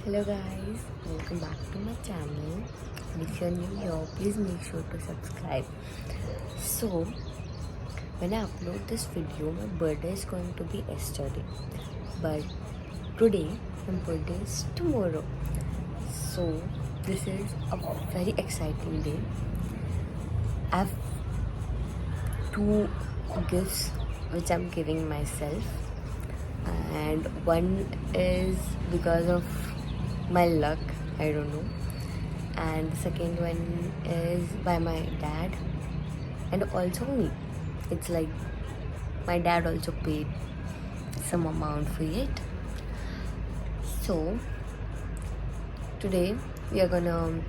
Hello guys, welcome back to my channel. And if you're new here, please make sure to subscribe. So, when I upload this video, my birthday is going to be yesterday. But today, my birthday is tomorrow. So, this is a very exciting day. I have two gifts which I'm giving myself. And one is because of my luck, I don't know, and the second one is by my dad and also me. It's like my dad also paid some amount for it. So today we are gonna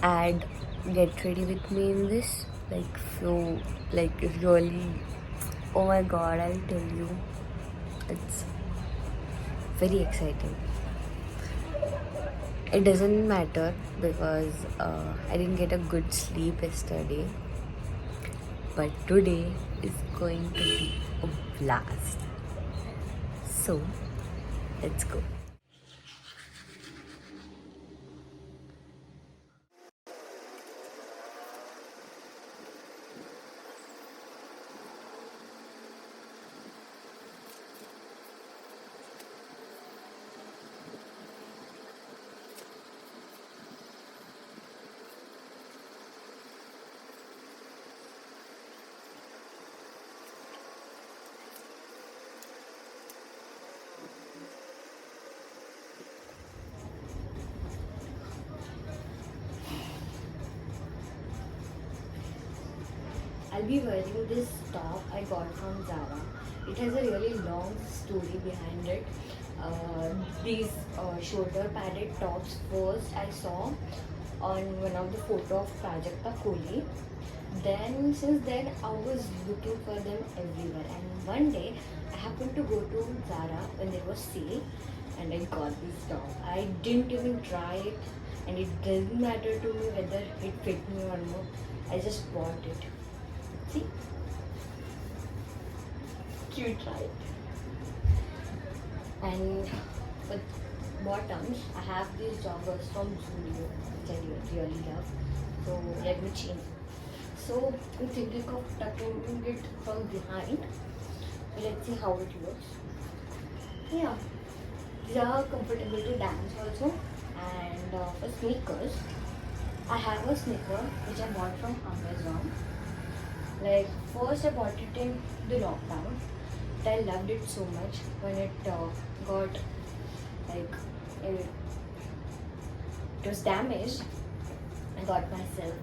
add get ready with me in this, really, oh my god, I'll tell you, it's very exciting. It doesn't matter because I didn't get a good sleep yesterday, but today is going to be a blast. So let's go. I'll be wearing this top I got from Zara. It has a really long story behind it. These shoulder padded tops first I saw on one of the photo of Prajakta Kohli. Then since then I was looking for them everywhere, and one day I happened to go to Zara when there was sale and I got this top. I didn't even try it, and it doesn't matter to me whether it fit me or not. I just bought it. See? Cute, right? And with bottoms, I have these joggers from Zudio, which I really love. So let me change. So I'm thinking of tucking it from behind. Let's see how it looks. Yeah, these are comfortable to dance also. And for sneakers, I have a sneaker which I bought from Amazon. Like, first I bought it in the lockdown, but I loved it so much. When it got it was damaged, I got myself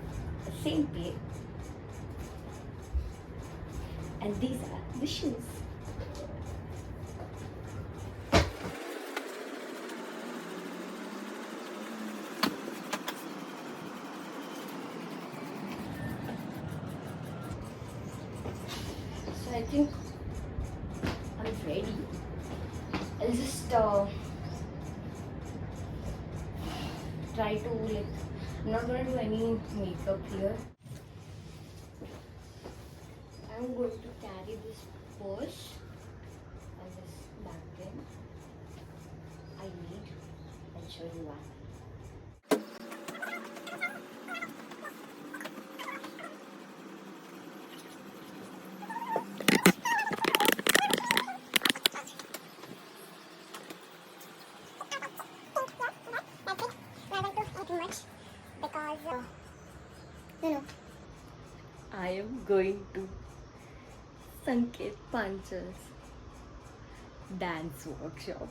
the same pair, and these are the shoes. So I think I'm ready. I'll just try to I'm not going to do any makeup here. I'm going to carry this purse and this bag. I need. I'll show you why. I am going to Sanket Panch's dance workshop.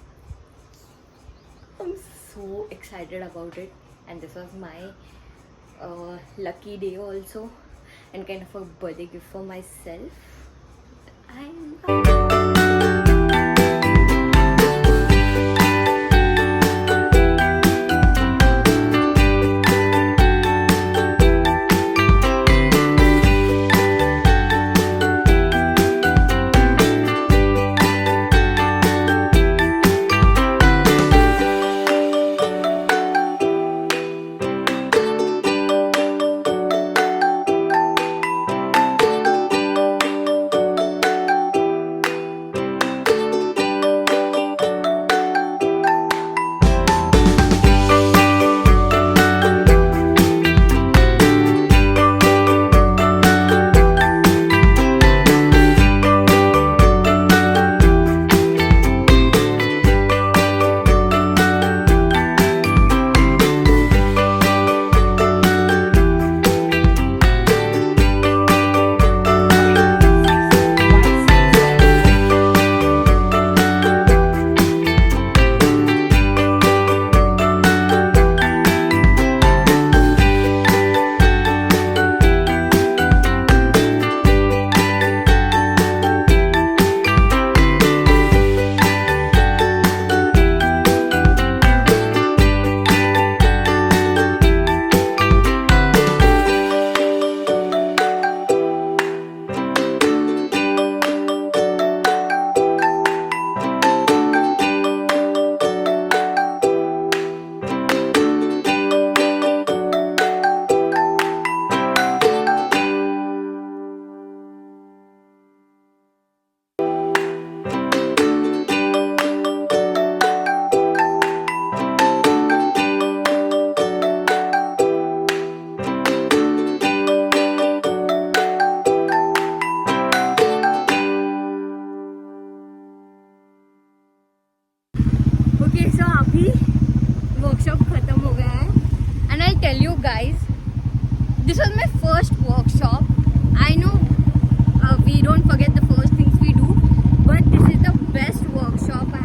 I'm so excited about it, and this was my lucky day also, and kind of a birthday gift for myself. Okay so अभी workshop खत्म हो गया है and I tell you guys this was my first workshop. I know we don't forget the first things we do but this is the best workshop